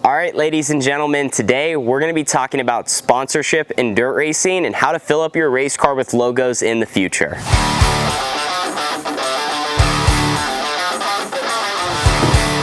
All right, ladies and gentlemen, today we're going to be talking about sponsorship in dirt racing and how to fill up your race car with logos in the future.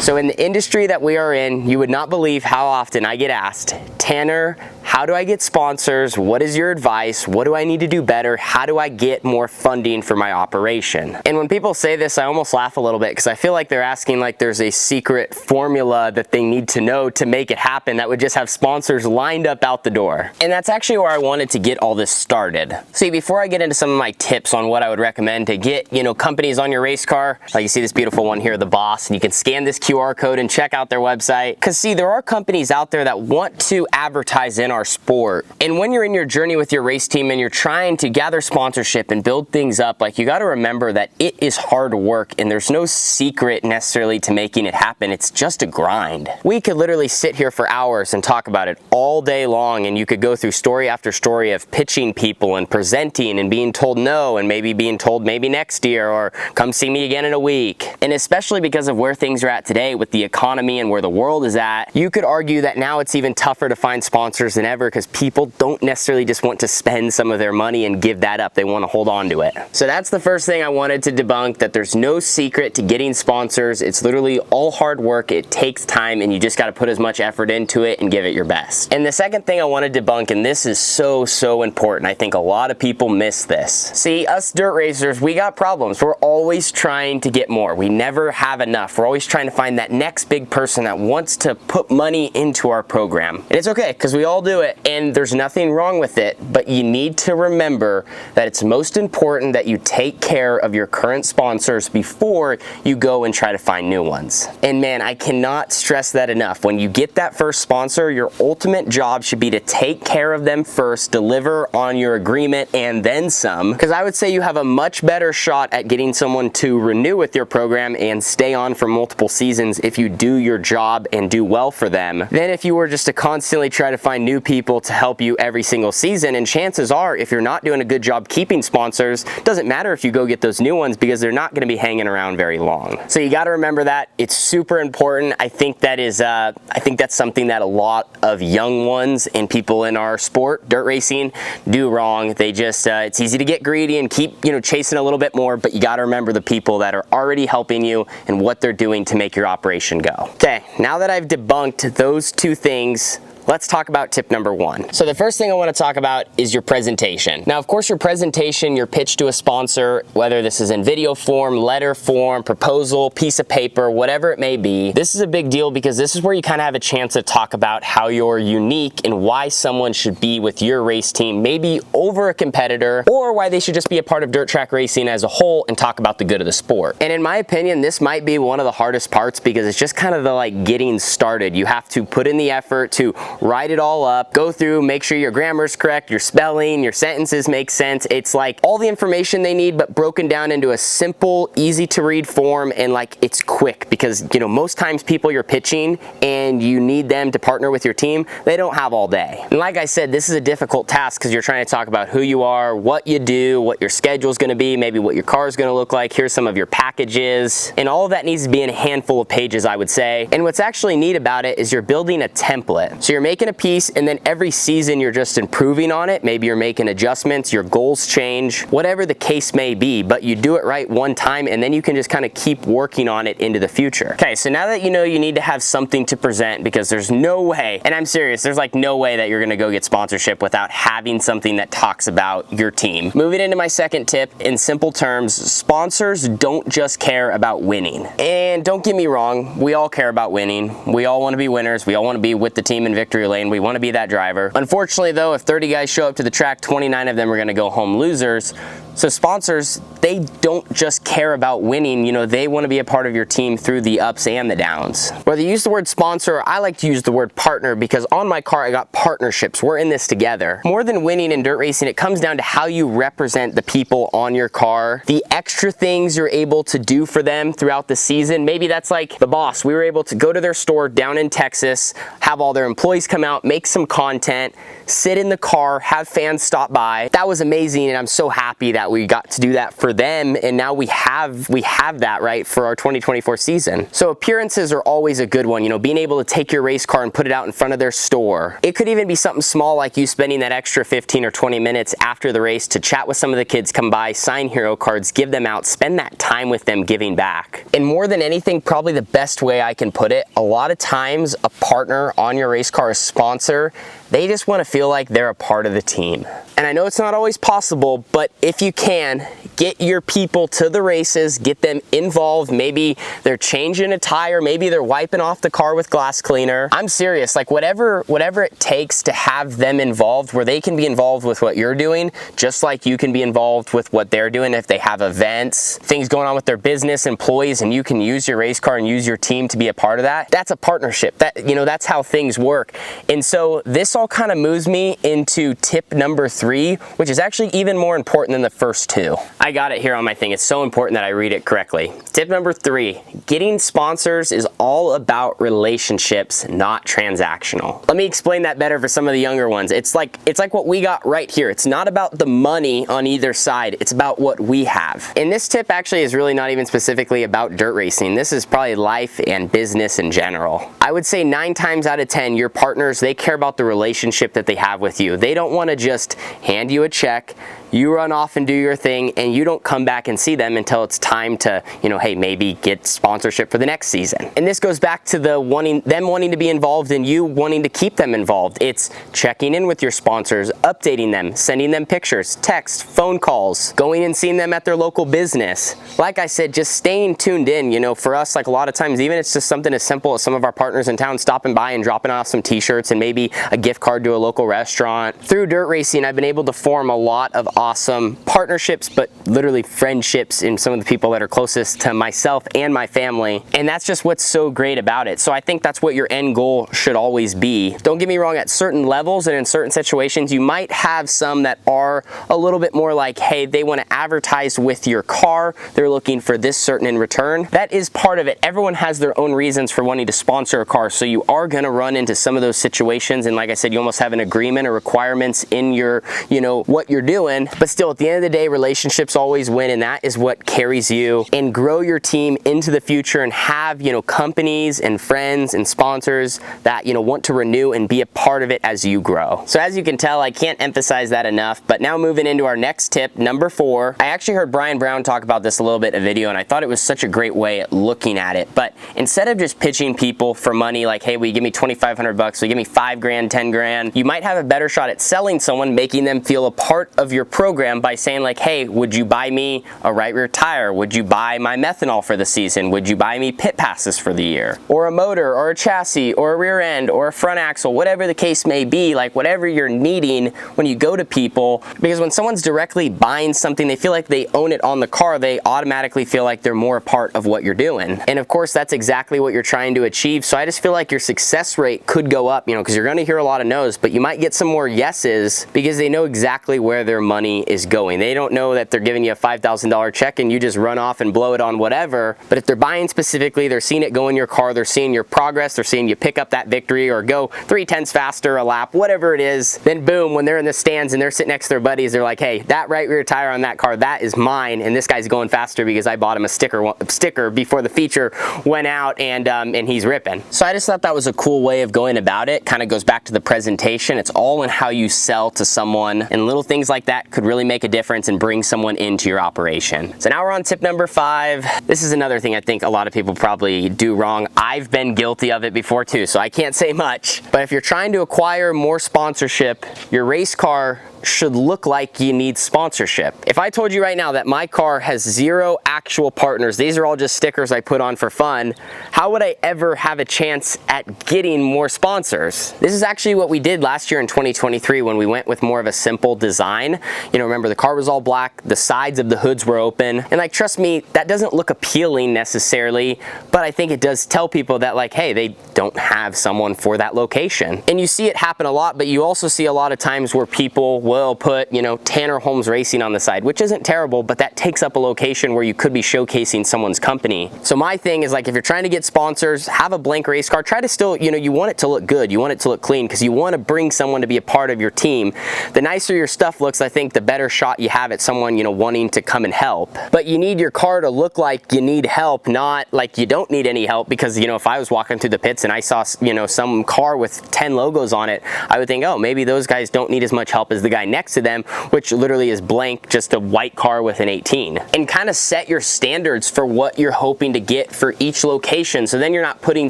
So in the industry that we are in, you would not believe how often I get asked, Tanner, how do I get sponsors? What is your advice? What do I need to do better? How do I get more funding for my operation? And when people say this, I almost laugh a little bit because I feel like they're asking like there's a secret formula that they need to know to make it happen that would just have sponsors lined up out the door. And that's actually where I wanted to get all this started. See, before I get into some of my tips on what I would recommend to get, companies on your race car, like you see this beautiful one here, the Boss, and you can scan this QR code and check out their website. Because see, there are companies out there that want to advertise in our sport. And when you're in your journey with your race team and you're trying to gather sponsorship and build things up, like you got to remember that it is hard work and there's no secret necessarily to making it happen. It's just a grind. We could literally sit here for hours and talk about it all day long, and you could go through story after story of pitching people and presenting and being told no and maybe being told maybe next year or come see me again in a week. And especially because of where things are at today with the economy and where the world is at, you could argue that now it's even tougher to find sponsors than ever because people don't necessarily just want to spend some of their money and give that up. They want to hold on to it. So that's the first thing I wanted to debunk, that there's no secret to getting sponsors. It's literally all hard work. It takes time and you just got to put as much effort into it and give it your best. And the second thing I want to debunk, and this is so important, I think a lot of people miss this. See, us dirt racers, we got problems. We're always trying to get more. We never have enough. We're always trying to find that next big person that wants to put money into our program. And it's okay because we all do it and there's nothing wrong with it, but you need to remember that it's most important that you take care of your current sponsors before you go and try to find new ones. And man, I cannot stress that enough. When you get that first sponsor, your ultimate job should be to take care of them first, deliver on your agreement and then some, because I would say you have a much better shot at getting someone to renew with your program and stay on for multiple seasons if you do your job and do well for them than if you were just to constantly try to find new people to help you every single season. And chances are, if you're not doing a good job keeping sponsors, it doesn't matter if you go get those new ones because they're not going to be hanging around very long. So you got to remember that. It's super important. I think that's something that a lot of young ones and people in our sport, dirt racing, do wrong. They just, it's easy to get greedy and keep, chasing a little bit more, but you got to remember the people that are already helping you and what they're doing to make your operation go. Okay, now that I've debunked those two things, let's talk about tip number one. So the first thing I want to talk about is your presentation. Now, of course, your presentation, your pitch to a sponsor, whether this is in video form, letter form, proposal, piece of paper, whatever it may be, this is a big deal because this is where you kind of have a chance to talk about how you're unique and why someone should be with your race team, maybe over a competitor, or why they should just be a part of dirt track racing as a whole and talk about the good of the sport. And in my opinion, this might be one of the hardest parts because it's just kind of the getting started. You have to put in the effort to write it all up, go through, make sure your grammar's correct, your spelling, your sentences make sense. It's like all the information they need, but broken down into a simple, easy to read form, and it's quick because, most times people you're pitching and you need them to partner with your team, they don't have all day. And like I said, this is a difficult task because you're trying to talk about who you are, what you do, what your schedule's going to be, maybe what your car is going to look like, here's some of your packages, and all of that needs to be in a handful of pages, I would say. And what's actually neat about it is you're building a template. So you're making a piece and then every season you're just improving on it. Maybe you're making adjustments, your goals change, whatever the case may be, but you do it right one time and then you can just kind of keep working on it into the future. Okay, so now that you need to have something to present, because there's no way, and I'm serious, there's no way that you're gonna go get sponsorship without having something that talks about your team. Moving into my second tip, in simple terms, sponsors don't just care about winning. And don't get me wrong, we all care about winning. We all want to be winners. We all want to be with the team in victory lane. We want to be that driver. Unfortunately though, if 30 guys show up to the track, 29 of them are going to go home losers. So sponsors, they don't just care about winning, they want to be a part of your team through the ups and the downs. Whether you use the word sponsor, I like to use the word partner because on my car I got partnerships. We're in this together. More than winning in dirt racing, it comes down to how you represent the people on your car, the extra things you're able to do for them throughout the season. Maybe that's like the Boss. We were able to go to their store down in Texas, have all their employees come out, make some content, sit in the car, have fans stop by. That was amazing, and I'm so happy that that. We got to do that for them, and now we have that, right, for our 2024 season. So appearances are always a good one. You know, being able to take your race car and put it out in front of their store. It could even be something small like you spending that extra 15 or 20 minutes after the race to chat with some of the kids, come by, sign hero cards, give them out, spend that time with them giving back. And more than anything, probably the best way I can put it, a lot of times a partner on your race car, a sponsor, they just want to feel like they're a part of the team. And I know it's not always possible, but if you can, get your people to the races, get them involved. Maybe they're changing a tire, maybe they're wiping off the car with glass cleaner. I'm serious, like whatever it takes to have them involved, where they can be involved with what you're doing, just like you can be involved with what they're doing. If they have events, things going on with their business, employees, and you can use your race car and use your team to be a part of that, that's a partnership. That, you know, that's how things work. And so this all kind of moves me into tip number 3, which is actually even more important than the first 2. I got it here on my thing. It's so important that I read it correctly. Tip number 3, getting sponsors is all about relationships, not transactional. Let me explain that better for some of the younger ones. It's like what we got right here. It's not about the money on either side. It's about what we have. And this tip actually is really not even specifically about dirt racing. This is probably life and business in general. I would say 9 times out of 10, your partners, they care about the relationship that they have with you. They don't want to just hand you a check, you run off and do your thing, and you don't come back and see them until it's time to, you know, hey, maybe get sponsorship for the next season. And this goes back to them wanting to be involved and you wanting to keep them involved. It's checking in with your sponsors, updating them, sending them pictures, text, phone calls, going and seeing them at their local business. Like I said, just staying tuned in. You know, for us, like a lot of times, even it's just something as simple as some of our partners in town stopping by and dropping off some t-shirts and maybe a gift card to a local restaurant. Through dirt racing, I've been able to form a lot of awesome partnerships, but literally friendships in some of the people that are closest to myself and my family. And that's just what's so great about it. So I think that's what your end goal should always be. Don't get me wrong, at certain levels and in certain situations, you might have some that are a little bit more like, hey, they want to advertise with your car. They're looking for this certain in return. That is part of it. Everyone has their own reasons for wanting to sponsor a car. So you are going to run into some of those situations. And like I said, you almost have an agreement or requirements in your, you know, what you're doing. But still, at the end of the day, relationships always win, and that is what carries you. And grow your team into the future and have, you know, companies and friends and sponsors that, you know, want to renew and be a part of it as you grow. So as you can tell, I can't emphasize that enough. But now moving into our next tip, number 4. I actually heard Brian Brown talk about this a little bit in a video, and I thought it was such a great way at looking at it. But instead of just pitching people for money, like, hey, will you give me $2,500, will you give me $5 grand, 10 grand, you might have a better shot at selling someone, making them feel a part of your program by saying like, hey, would you buy me a right rear tire? Would you buy my methanol for the season? Would you buy me pit passes for the year? Or a motor, or a chassis, or a rear end, or a front axle, whatever the case may be, like whatever you're needing when you go to people. Because when someone's directly buying something, they feel like they own it on the car, they automatically feel like they're more a part of what you're doing. And of course, that's exactly what you're trying to achieve. So I just feel like your success rate could go up, you know, because you're going to hear a lot of no's, but you might get some more yeses because they know exactly where their money is going. They don't know that they're giving you a $5,000 check and you just run off and blow it on whatever. But if they're buying specifically, they're seeing it go in your car, they're seeing your progress, they're seeing you pick up that victory or go 3/10 faster a lap, whatever it is, then boom, when they're in the stands and they're sitting next to their buddies, they're like, hey, that right rear tire on that car, that is mine, and this guy's going faster because I bought him a sticker before the feature went out, and he's ripping. So I just thought that was a cool way of going about it. Kind of goes back to the presentation. It's all in how you sell to someone, and little things like that could really make a difference and bring someone into your operation. So now we're on tip number 5. This is another thing I think a lot of people probably do wrong. I've been guilty of it before too, so I can't say much. But if you're trying to acquire more sponsorship, your race car should look like you need sponsorship. If I told you right now that my car has 0 actual partners, these are all just stickers I put on for fun, how would I ever have a chance at getting more sponsors? This is actually what we did last year in 2023 when we went with more of a simple design. You know, remember the car was all black, the sides of the hoods were open, and like, trust me, that doesn't look appealing necessarily, but I think it does tell people that like, hey, they don't have someone for that location. And you see it happen a lot, but you also see a lot of times where people will will put, you know, Tanner Holmes Racing on the side, which isn't terrible, but that takes up a location where you could be showcasing someone's company. So my thing is, like, if you're trying to get sponsors, have a blank race car. Try to still, you know, you want it to look good. You want it to look clean because you want to bring someone to be a part of your team. The nicer your stuff looks, I think, the better shot you have at someone, you know, wanting to come and help. But you need your car to look like you need help, not like you don't need any help, because, you know, if I was walking through the pits and I saw, you know, some car with 10 logos on it, I would think, oh, maybe those guys don't need as much help as the guy next to them, which literally is blank, just a white car with an 18. And kind of set your standards for what you're hoping to get for each location, so then you're not putting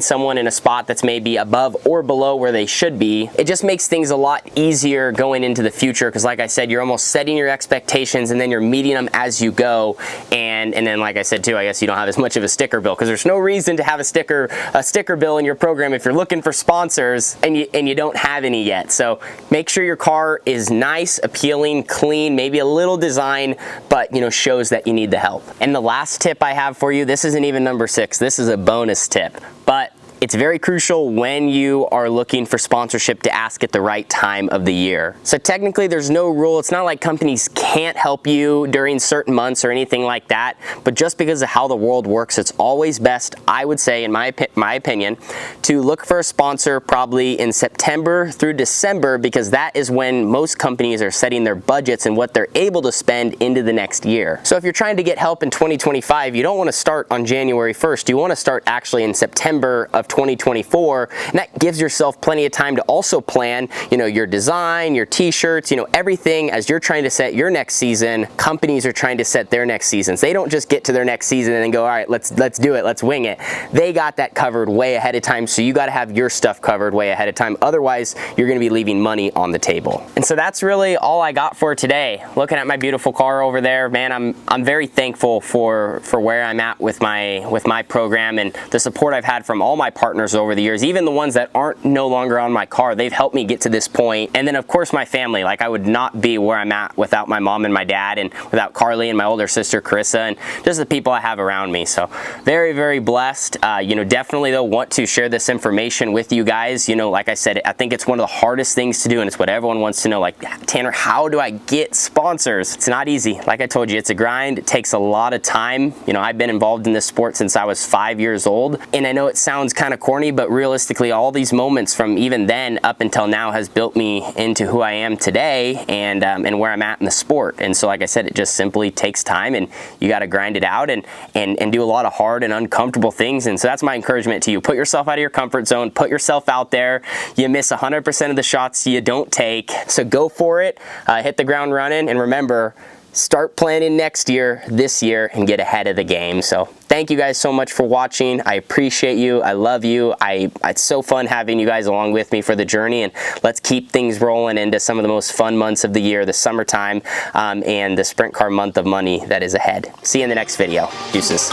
someone in a spot that's maybe above or below where they should be. It just makes things a lot easier going into the future, because like I said, you're almost setting your expectations and then you're meeting them as you go. And then, like I said too, I guess you don't have as much of a sticker bill, because there's no reason to have a sticker bill in your program if you're looking for sponsors and you don't have any yet. So make sure your car is nice, appealing, clean, maybe a little design, but, you know, shows that you need the help. And the last tip I have for you, this isn't even number 6, this is a bonus tip, but it's very crucial when you are looking for sponsorship to ask at the right time of the year. So technically there's no rule. It's not like companies can't help you during certain months or anything like that, but just because of how the world works, it's always best, I would say, in my opinion, to look for a sponsor probably in September through December, because that is when most companies are setting their budgets and what they're able to spend into the next year. So if you're trying to get help in 2025, you don't want to start on January 1st. You want to start actually in September of 2024, and that gives yourself plenty of time to also plan, you know, your design, your t-shirts, you know, everything. As you're trying to set your next season, companies are trying to set their next seasons. They don't just get to their next season and then go, all right, let's do it, let's wing it. They got that covered way ahead of time, so you got to have your stuff covered way ahead of time. Otherwise, you're going to be leaving money on the table. And so that's really all I got for today. Looking at my beautiful car over there, man, I'm very thankful for where I'm at with my program and the support I've had from all my partners over the years, even the ones that aren't no longer on my car. They've helped me get to this point. And then of course my family, like I would not be where I'm at without my mom and my dad, and without Carly and my older sister Carissa, and just the people I have around me. So very, very blessed. You know, definitely though want to share this information with you guys. You know, like I said, I think it's one of the hardest things to do, and it's what everyone wants to know. Like, Tanner, how do I get sponsors? It's not easy. Like I told you, it's a grind. It takes a lot of time. You know, I've been involved in this sport since I was 5 years old, and I know it sounds kind of corny, but realistically, all these moments from even then up until now has built me into who I am today, and where I'm at in the sport. And so, like I said, it just simply takes time, and you got to grind it out and do a lot of hard and uncomfortable things. And so that's my encouragement to you. Put yourself out of your comfort zone. Put yourself out there. You miss 100% of the shots you don't take. So go for it. Hit the ground running, and remember, start planning next year, this year, and get ahead of the game. So thank you guys so much for watching. I appreciate you. I love you. It's so fun having you guys along with me for the journey, and let's keep things rolling into some of the most fun months of the year, the summertime, and the sprint car month of money that is ahead. See you in the next video. Deuces.